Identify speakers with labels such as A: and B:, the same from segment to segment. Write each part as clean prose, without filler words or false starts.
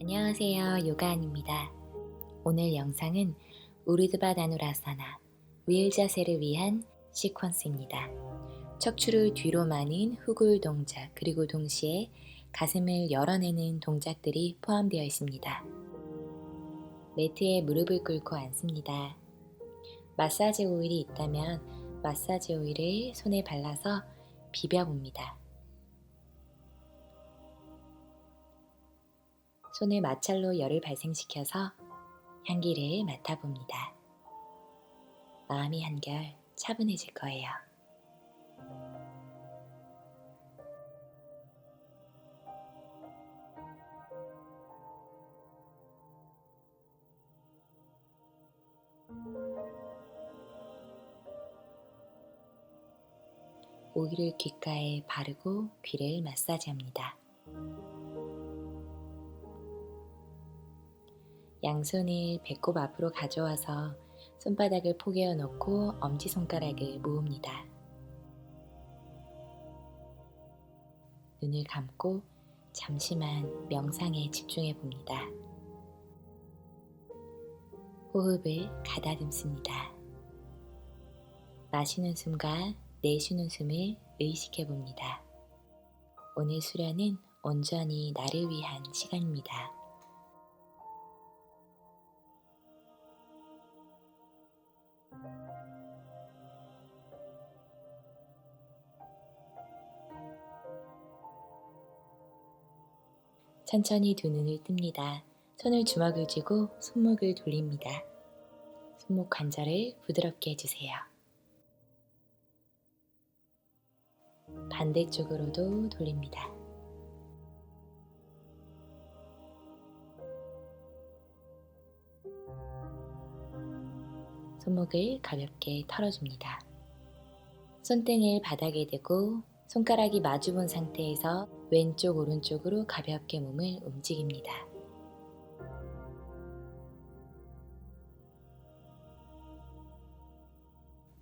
A: 안녕하세요. 요가안입니다. 오늘 영상은 우르드바 다누라사나 위일 자세를 위한 시퀀스입니다. 척추를 뒤로 마는 후굴 동작 그리고 동시에 가슴을 열어내는 동작들이 포함되어 있습니다. 매트에 무릎을 꿇고 앉습니다. 마사지 오일이 있다면 마사지 오일을 손에 발라서 비벼봅니다. 손을 마찰로 열을 발생시켜서 향기를 맡아봅니다. 마음이 한결 차분해질 거예요. 오일을 귓가에 바르고 귀를 마사지합니다. 양손을 배꼽 앞으로 가져와서 손바닥을 포개어 놓고 엄지손가락을 모읍니다. 눈을 감고 잠시만 명상에 집중해 봅니다. 호흡을 가다듬습니다. 마시는 숨과 내쉬는 숨을 의식해 봅니다. 오늘 수련은 온전히 나를 위한 시간입니다. 천천히 두 눈을 뜹니다. 손을 주먹을 쥐고 손목을 돌립니다. 손목 관절을 부드럽게 해주세요. 반대쪽으로도 돌립니다. 손목을 가볍게 털어줍니다. 손등을 바닥에 대고 손가락이 마주본 상태에서 왼쪽 오른쪽으로 가볍게 몸을 움직입니다.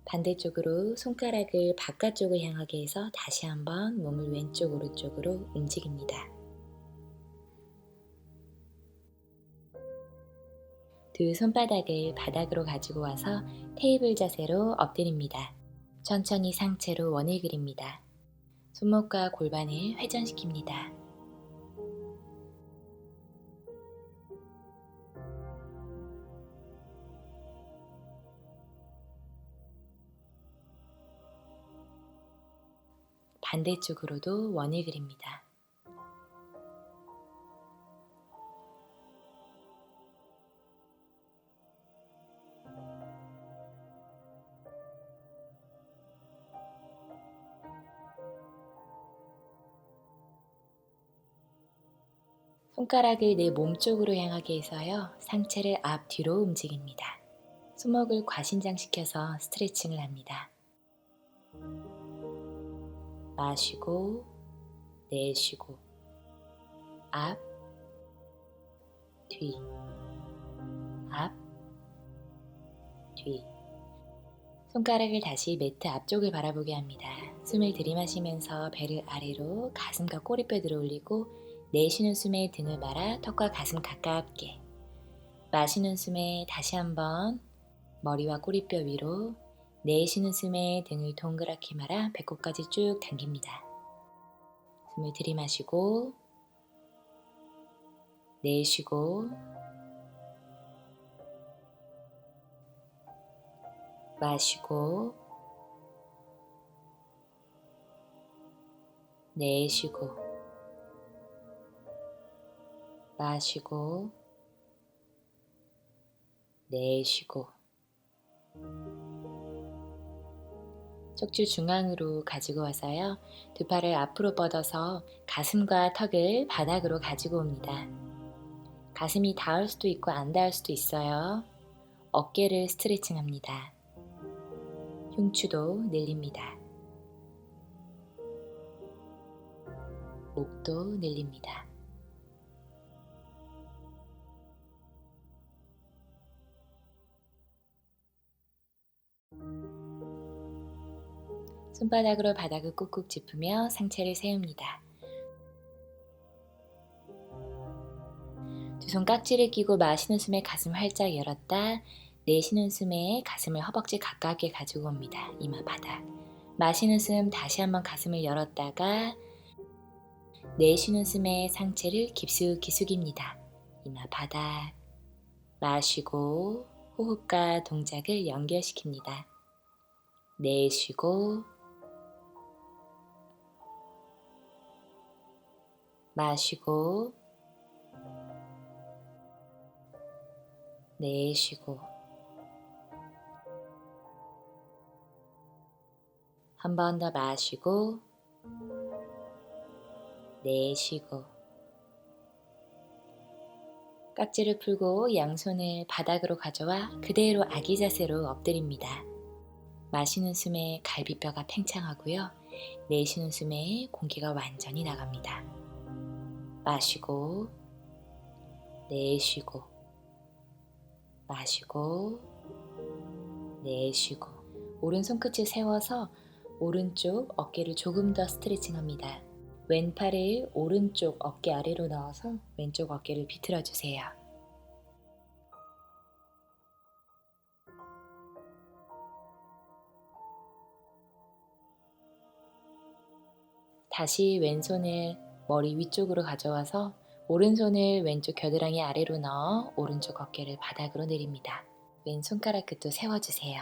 A: 반대쪽으로 손가락을 바깥쪽을 향하게 해서 다시 한번 몸을 왼쪽 오른쪽으로 움직입니다. 두 손바닥을 바닥으로 가지고 와서 테이블 자세로 엎드립니다. 천천히 상체로 원을 그립니다. 손목과 골반을 회전시킵니다. 반대쪽으로도 원을 그립니다. 손가락을 내 몸쪽으로 향하게 해서요. 상체를 앞뒤로 움직입니다. 손목을 과신장시켜서 스트레칭을 합니다. 마시고 내쉬고 앞, 뒤, 앞, 뒤. 손가락을 다시 매트 앞쪽을 바라보게 합니다. 숨을 들이마시면서 배를 아래로 가슴과 꼬리뼈 들어 올리고 내쉬는 숨에 등을 말아 턱과 가슴 가깝게 마시는 숨에 다시 한번 머리와 꼬리뼈 위로 내쉬는 숨에 등을 동그랗게 말아 배꼽까지 쭉 당깁니다. 숨을 들이마시고 내쉬고 마시고 내쉬고 마시고 내쉬고 척추 중앙으로 가지고 와서요. 두 팔을 앞으로 뻗어서 가슴과 턱을 바닥으로 가지고 옵니다. 가슴이 닿을 수도 있고 안 닿을 수도 있어요. 어깨를 스트레칭합니다. 흉추도 늘립니다. 목도 늘립니다. 손바닥으로 바닥을 꾹꾹 짚으며 상체를 세웁니다. 두 손 깍지를 끼고 마시는 숨에 가슴 활짝 열었다. 내쉬는 숨에 가슴을 허벅지 가깝게 가지고 옵니다. 이마 바닥. 마시는 숨 다시 한번 가슴을 열었다가 내쉬는 숨에 상체를 깊숙이 숙입니다. 이마 바닥. 마시고 호흡과 동작을 연결시킵니다. 내쉬고 마시고 내쉬고 한 번 더 마시고 내쉬고 깍지를 풀고 양손을 바닥으로 가져와 그대로 아기 자세로 엎드립니다. 마시는 숨에 갈비뼈가 팽창하고요. 내쉬는 숨에 공기가 완전히 나갑니다. 마시고 내쉬고 마시고 내쉬고 오른손 끝을 세워서 오른쪽 어깨를 조금 더 스트레칭합니다. 왼팔을 오른쪽 어깨 아래로 넣어서 왼쪽 어깨를 비틀어 주세요. 다시 왼손을 머리 위쪽으로 가져와서 오른손을 왼쪽 겨드랑이 아래로 넣어 오른쪽 어깨를 바닥으로 내립니다. 왼손가락 끝도 세워주세요.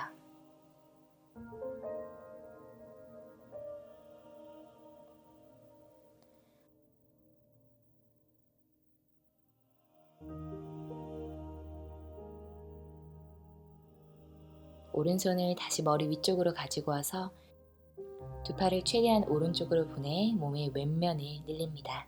A: 오른손을 다시 머리 위쪽으로 가지고 와서 두 팔을 최대한 오른쪽으로 보내 몸의 왼면을 늘립니다.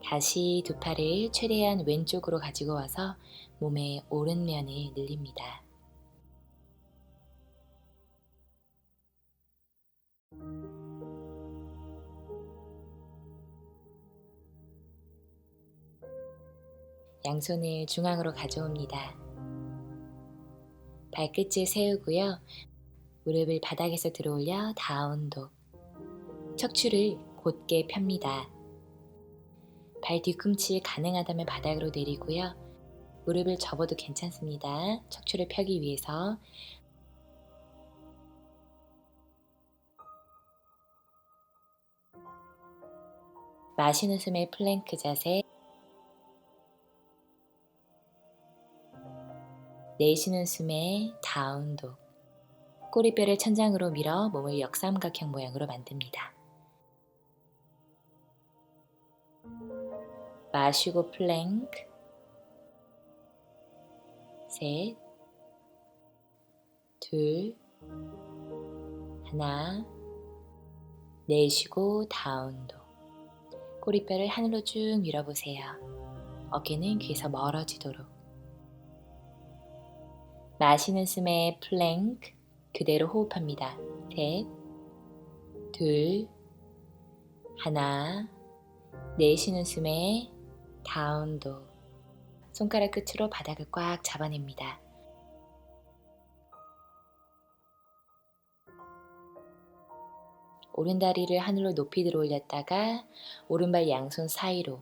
A: 다시 두 팔을 최대한 왼쪽으로 가지고 와서 몸의 오른면을 늘립니다. 양손을 중앙으로 가져옵니다. 발끝을 세우고요. 무릎을 바닥에서 들어올려 다운독. 척추를 곧게 펴니다. 발 뒤꿈치 가능하다면 바닥으로 내리고요. 무릎을 접어도 괜찮습니다. 척추를 펴기 위해서 마시는 숨에 플랭크 자세, 내쉬는 숨에 다운독. 꼬리뼈를 천장으로 밀어 몸을 역삼각형 모양으로 만듭니다. 마시고 플랭크, 셋, 둘, 하나, 내쉬고 다운독. 꼬리뼈를 하늘로 쭉 밀어보세요. 어깨는 귀에서 멀어지도록. 마시는 숨에 플랭크, 그대로 호흡합니다. 셋, 둘, 하나, 내쉬는 숨에 다운독. 손가락 끝으로 바닥을 꽉 잡아냅니다. 오른다리를 하늘로 높이 들어 올렸다가 오른발 양손 사이로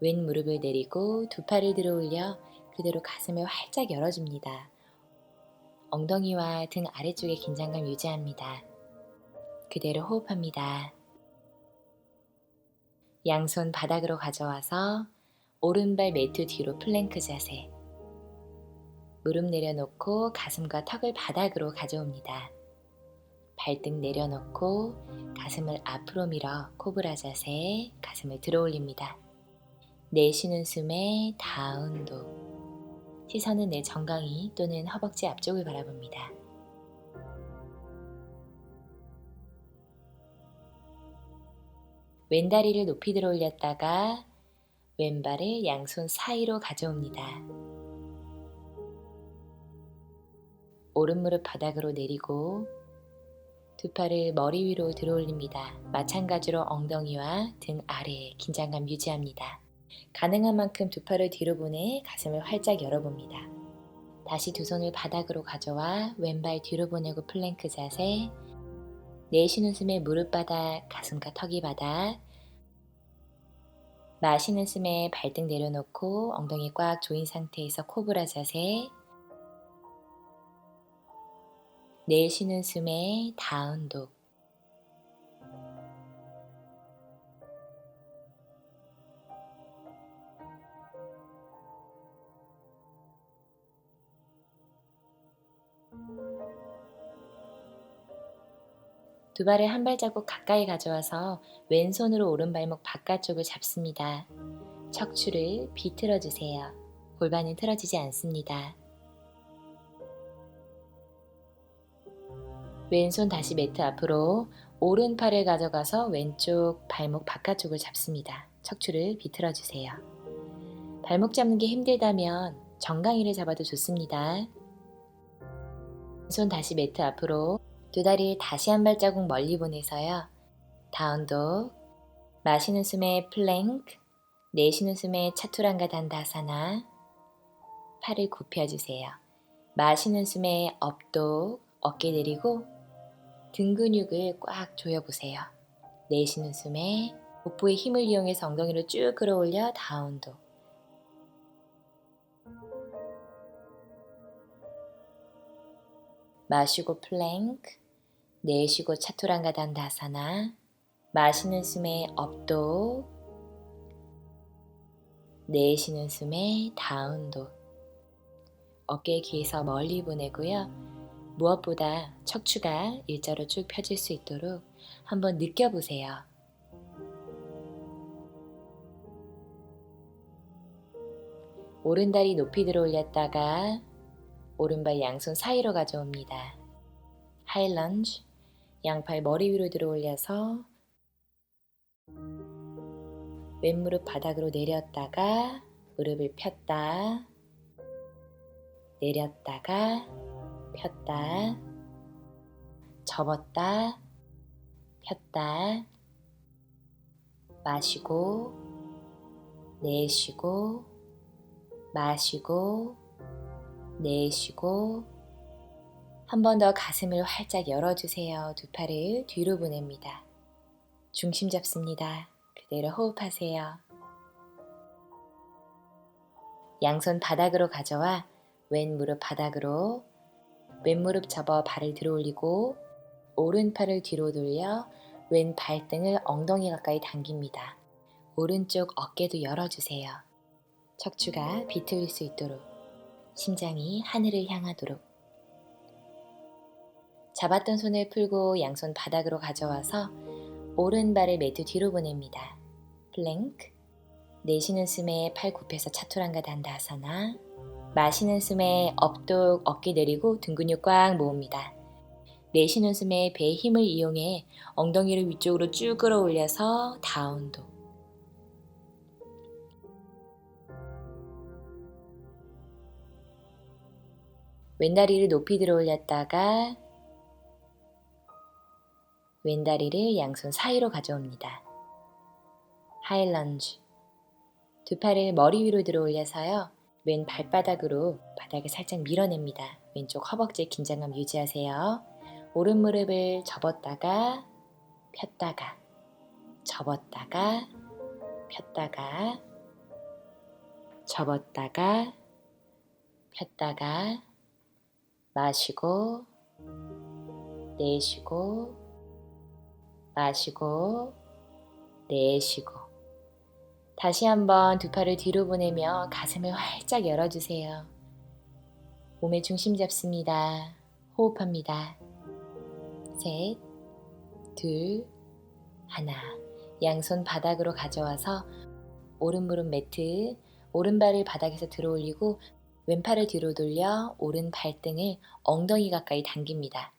A: 왼 무릎을 내리고 두 팔을 들어 올려 그대로 가슴을 활짝 열어줍니다. 엉덩이와 등 아래쪽에 긴장감 유지합니다. 그대로 호흡합니다. 양손 바닥으로 가져와서 오른발 매트 뒤로 플랭크 자세. 무릎 내려놓고 가슴과 턱을 바닥으로 가져옵니다. 발등 내려놓고 가슴을 앞으로 밀어 코브라 자세, 가슴을 들어 올립니다. 내쉬는 숨에 다운독. 시선은 내 정강이 또는 허벅지 앞쪽을 바라봅니다. 왼다리를 높이 들어 올렸다가 왼발을 양손 사이로 가져옵니다. 오른 무릎 바닥으로 내리고 두 팔을 머리 위로 들어 올립니다. 마찬가지로 엉덩이와 등 아래에 긴장감 유지합니다. 가능한 만큼 두 팔을 뒤로 보내 가슴을 활짝 열어봅니다. 다시 두 손을 바닥으로 가져와 왼발 뒤로 보내고 플랭크 자세. 내쉬는 숨에 무릎 바닥, 가슴과 턱이 바닥. 마시는 숨에 발등 내려놓고 엉덩이 꽉 조인 상태에서 코브라 자세. 내쉬는 숨에 다운독. 두 발을 한 발자국 가까이 가져와서 왼손으로 오른발목 바깥쪽을 잡습니다. 척추를 비틀어 주세요. 골반은 틀어지지 않습니다. 왼손 다시 매트 앞으로 오른팔을 가져가서 왼쪽 발목 바깥쪽을 잡습니다. 척추를 비틀어 주세요. 발목 잡는 게 힘들다면 정강이를 잡아도 좋습니다. 왼손 다시 매트 앞으로 두 다리를 다시 한 발자국 멀리 보내서요. 다운독. 마시는 숨에 플랭크, 내쉬는 숨에 차투랑가 단다사나. 팔을 굽혀주세요. 마시는 숨에 업독, 어깨 내리고 등 근육을 꽉 조여보세요. 내쉬는 숨에 복부의 힘을 이용해서 엉덩이를 쭉 끌어올려 다운독. 마시고 플랭크, 내쉬고 차투랑가 단다사나. 마시는 숨에 업독, 내쉬는 숨에 다운독. 어깨 귀에서 멀리 보내고요. 무엇보다 척추가 일자로 쭉 펴질 수 있도록 한번 느껴보세요. 오른다리 높이 들어 올렸다가 오른발 양손 사이로 가져옵니다. 하이런지. 양팔 머리 위로 들어 올려서 왼무릎 바닥으로 내렸다가 무릎을 폈다, 내렸다가 폈다, 접었다, 폈다. 마시고 내쉬고 마시고 내쉬고. 한 번 더 가슴을 활짝 열어주세요. 두 팔을 뒤로 보냅니다. 중심 잡습니다. 그대로 호흡하세요. 양손 바닥으로 가져와 왼 무릎 바닥으로, 왼 무릎 접어 발을 들어 올리고 오른팔을 뒤로 돌려 왼 발등을 엉덩이 가까이 당깁니다. 오른쪽 어깨도 열어주세요. 척추가 비틀릴 수 있도록, 심장이 하늘을 향하도록. 잡았던 손을 풀고 양손 바닥으로 가져와서 오른발을 매트 뒤로 보냅니다. 플랭크. 내쉬는 숨에 팔 굽혀서 차투랑가 단다아사나. 마시는 숨에 업독, 어깨 내리고 등 근육 꽉 모읍니다. 내쉬는 숨에 배의 힘을 이용해 엉덩이를 위쪽으로 쭉 끌어올려서 다운독. 왼다리를 높이 들어 올렸다가 왼다리를 양손 사이로 가져옵니다. 하이런지. 두 팔을 머리 위로 들어 올려서요. 왼 발바닥으로 바닥을 살짝 밀어냅니다. 왼쪽 허벅지에 긴장감 유지하세요. 오른 무릎을 접었다가 폈다가 접었다가 폈다가 접었다가 폈다가. 마시고 내쉬고 마시고 내쉬고. 다시 한번 두 팔을 뒤로 보내며 가슴을 활짝 열어주세요. 몸의 중심 잡습니다. 호흡합니다. 셋, 둘, 하나. 양손 바닥으로 가져와서 오른 무릎 매트, 오른발을 바닥에서 들어 올리고 왼팔을 뒤로 돌려 오른 발등을 엉덩이 가까이 당깁니다.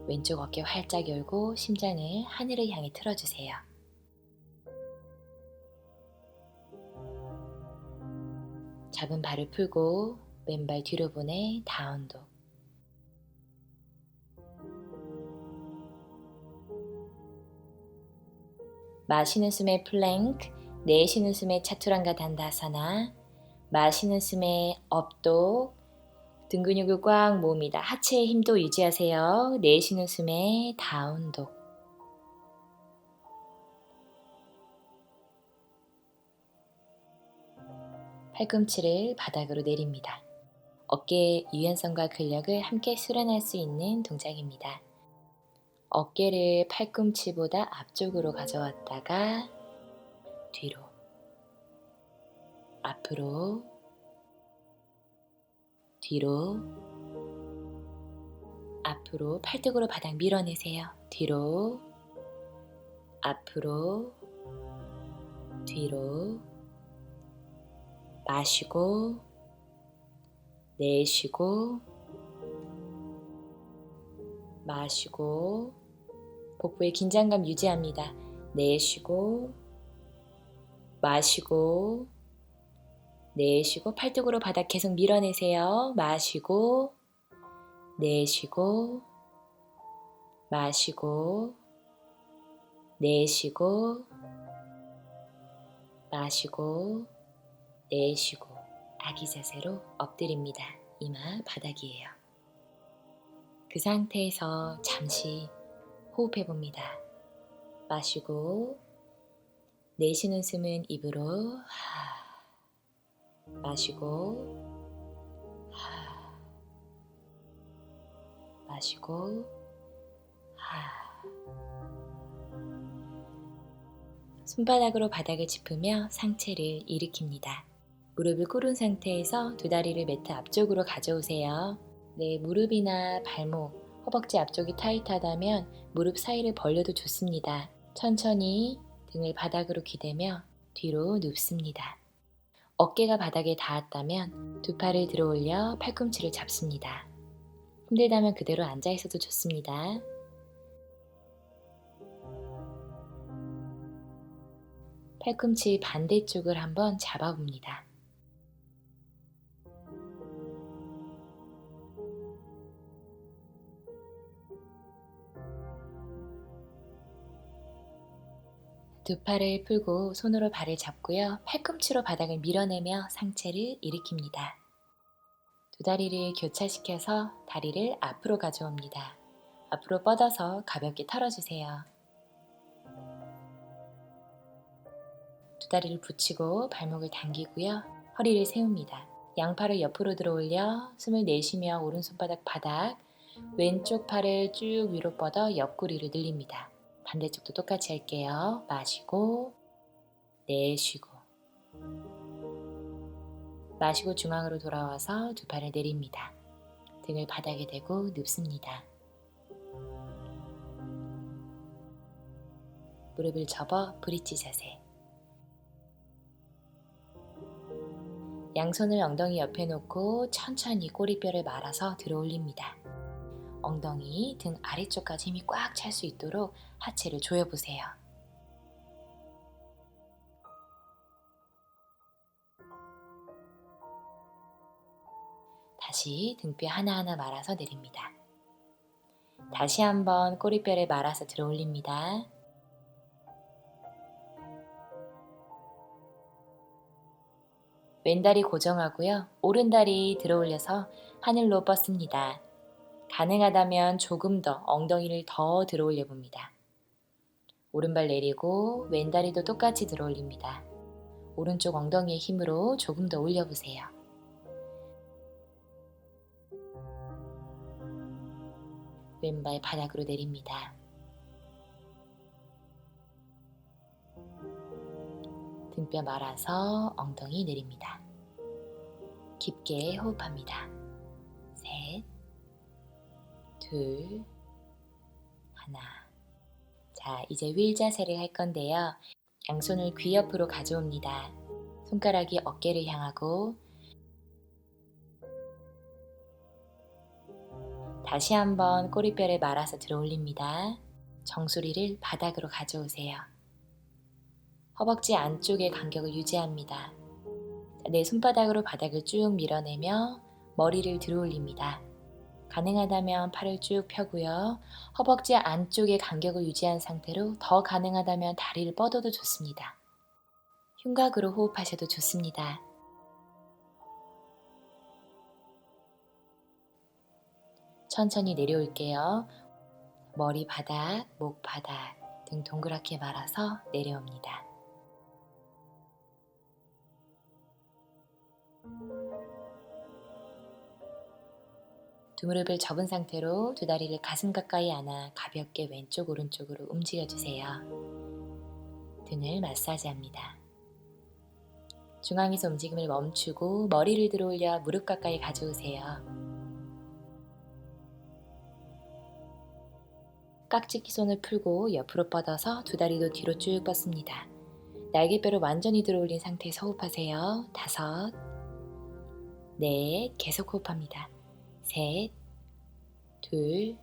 A: 왼쪽 어깨 활짝 열고 심장을 하늘을 향해 틀어주세요. 잡은 발을 풀고 왼발 뒤로 보내 다운독. 마시는 숨에 플랭크, 내쉬는 숨에 차투랑가 단다아사나. 마시는 숨에 업독, 등 근육을 꽉 모읍니다. 하체의 힘도 유지하세요. 내쉬는 숨에 다운독. 팔꿈치를 바닥으로 내립니다. 어깨의 유연성과 근력을 함께 수련할 수 있는 동작입니다. 어깨를 팔꿈치보다 앞쪽으로 가져왔다가 뒤로, 앞으로, 뒤로, 앞으로 팔뚝으로 바닥 밀어내세요. 뒤로, 앞으로, 뒤로. 마시고, 내쉬고, 마시고, 복부의 긴장감 유지합니다. 내쉬고, 마시고, 내쉬고, 팔뚝으로 바닥 계속 밀어내세요. 마시고, 내쉬고, 마시고, 내쉬고, 마시고, 내쉬고, 아기 자세로 엎드립니다. 이마 바닥이에요. 그 상태에서 잠시 호흡해 봅니다. 마시고, 내쉬는 숨은 입으로 마시고, 마시고, 손바닥으로 바닥을 짚으며 상체를 일으킵니다. 무릎을 꿇은 상태에서 두 다리를 매트 앞쪽으로 가져오세요. 네, 무릎이나 발목, 허벅지 앞쪽이 타이트하다면 무릎 사이를 벌려도 좋습니다. 천천히 등을 바닥으로 기대며 뒤로 눕습니다. 어깨가 바닥에 닿았다면 두 팔을 들어 올려 팔꿈치를 잡습니다. 힘들다면 그대로 앉아 있어도 좋습니다. 팔꿈치 반대쪽을 한번 잡아봅니다. 두 팔을 풀고 손으로 발을 잡고요. 팔꿈치로 바닥을 밀어내며 상체를 일으킵니다. 두 다리를 교차시켜서 다리를 앞으로 가져옵니다. 앞으로 뻗어서 가볍게 털어주세요. 두 다리를 붙이고 발목을 당기고요. 허리를 세웁니다. 양팔을 옆으로 들어 올려 숨을 내쉬며 오른손바닥 바닥, 왼쪽 팔을 쭉 위로 뻗어 옆구리를 늘립니다. 반대쪽도 똑같이 할게요. 마시고, 내쉬고, 마시고 중앙으로 돌아와서 두 팔을 내립니다. 등을 바닥에 대고 눕습니다. 무릎을 접어 브릿지 자세. 양손을 엉덩이 옆에 놓고 천천히 꼬리뼈를 말아서 들어 올립니다. 엉덩이, 등 아래쪽까지 힘이 꽉 찰 수 있도록 하체를 조여보세요. 다시 등뼈 하나하나 말아서 내립니다. 다시 한번 꼬리뼈를 말아서 들어 올립니다. 왼다리 고정하고요. 오른다리 들어 올려서 하늘로 뻗습니다. 가능하다면 조금 더 엉덩이를 더 들어 올려 봅니다. 오른발 내리고 왼다리도 똑같이 들어 올립니다. 오른쪽 엉덩이의 힘으로 조금 더 올려보세요. 왼발 바닥으로 내립니다. 등뼈 말아서 엉덩이 내립니다. 깊게 호흡합니다. 셋, 둘, 하나. 자, 이제 휠 자세를 할 건데요. 양손을 귀 옆으로 가져옵니다. 손가락이 어깨를 향하고 다시 한번 꼬리뼈를 말아서 들어 올립니다. 정수리를 바닥으로 가져오세요. 허벅지 안쪽의 간격을 유지합니다. 내 손바닥으로 바닥을 쭉 밀어내며 머리를 들어 올립니다. 가능하다면 팔을 쭉 펴고요. 허벅지 안쪽의 간격을 유지한 상태로 더 가능하다면 다리를 뻗어도 좋습니다. 흉곽으로 호흡하셔도 좋습니다. 천천히 내려올게요. 머리 바닥, 목 바닥 등 동그랗게 말아서 내려옵니다. 두 무릎을 접은 상태로 두 다리를 가슴 가까이 안아 가볍게 왼쪽 오른쪽으로 움직여주세요. 등을 마사지합니다. 중앙에서 움직임을 멈추고 머리를 들어올려 무릎 가까이 가져오세요. 깍지끼 손을 풀고 옆으로 뻗어서 두 다리도 뒤로 쭉 뻗습니다. 날개뼈를 완전히 들어올린 상태에서 호흡하세요. 5, 4, 계속 호흡합니다. 3, 2, 1,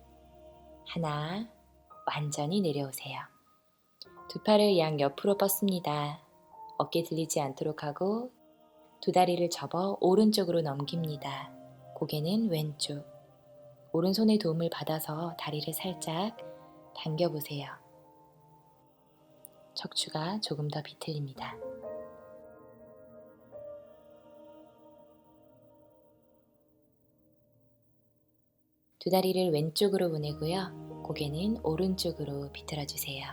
A: 완전히 내려오세요. 두 팔을 양 옆으로 뻗습니다. 어깨 들리지 않도록 하고 두 다리를 접어 오른쪽으로 넘깁니다. 고개는 왼쪽. 오른손의 도움을 받아서 다리를 살짝 당겨보세요. 척추가 조금 더 비틀립니다. 두 다리를 왼쪽으로 보내고요. 고개는 오른쪽으로 비틀어주세요.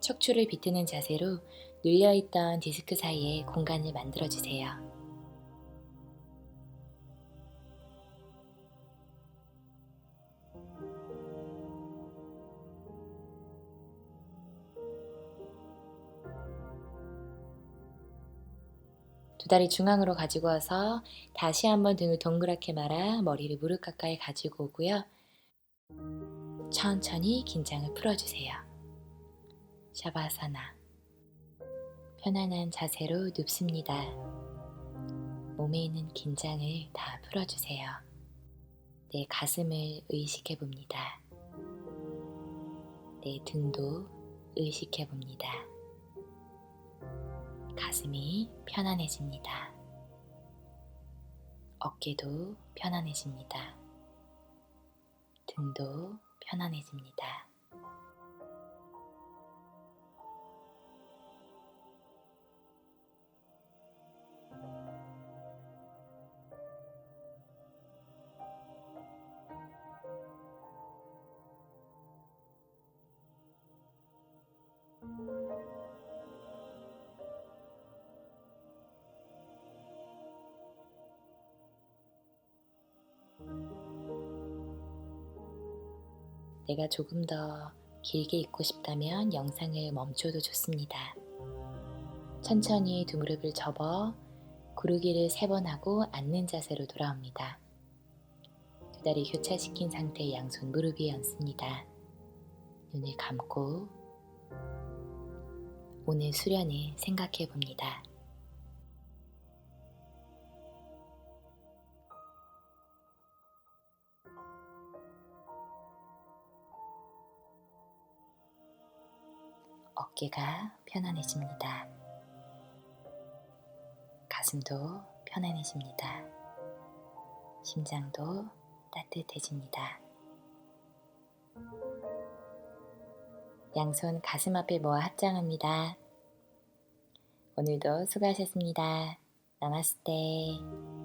A: 척추를 비트는 자세로 눌려있던 디스크 사이에 공간을 만들어주세요. 두 다리 중앙으로 가지고 와서 다시 한번 등을 동그랗게 말아 머리를 무릎 가까이 가지고 오고요. 천천히 긴장을 풀어주세요. 샤바사나. 편안한 자세로 눕습니다. 몸에 있는 긴장을 다 풀어주세요. 내 가슴을 의식해 봅니다. 내 등도 의식해 봅니다. 가슴이 편안해집니다. 어깨도 편안해집니다. 등도 편안해집니다. 내가 조금 더 길게 있고 싶다면 영상을 멈춰도 좋습니다. 천천히 두 무릎을 접어 구르기를 3번 하고 앉는 자세로 돌아옵니다. 두 다리 교차시킨 상태의 양손 무릎 위에 얹습니다. 눈을 감고 오늘 수련을 생각해 봅니다. 어깨가 편안해집니다. 가슴도 편안해집니다. 심장도 따뜻해집니다. 양손 가슴 앞에 모아 합장합니다. 오늘도 수고하셨습니다. 나마스테.